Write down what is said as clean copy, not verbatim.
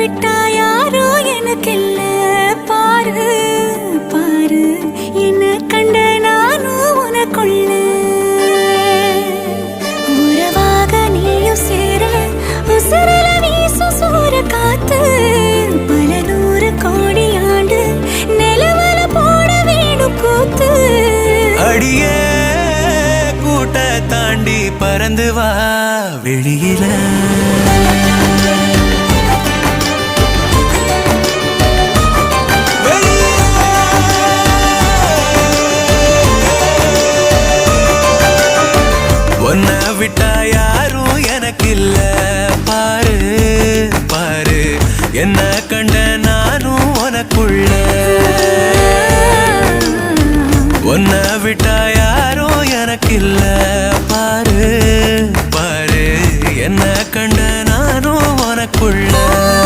விட்டா யாரோ எனக்கு இல்ல பாரு பாரு என்ன கண்ட நானும் உனக்குள்ள உறவாக நீயும் சேர உசுரல வீசு சூற காத்து பல 100 கோடி ஆண்டு நிலவல போட வேணும் கூத்து அடியே கூட்ட தாண்டி பறந்து வா வெளியில ஒன்ன விட்டா யாரும் எனக்கு இல்ல பாரு பாரு என்ன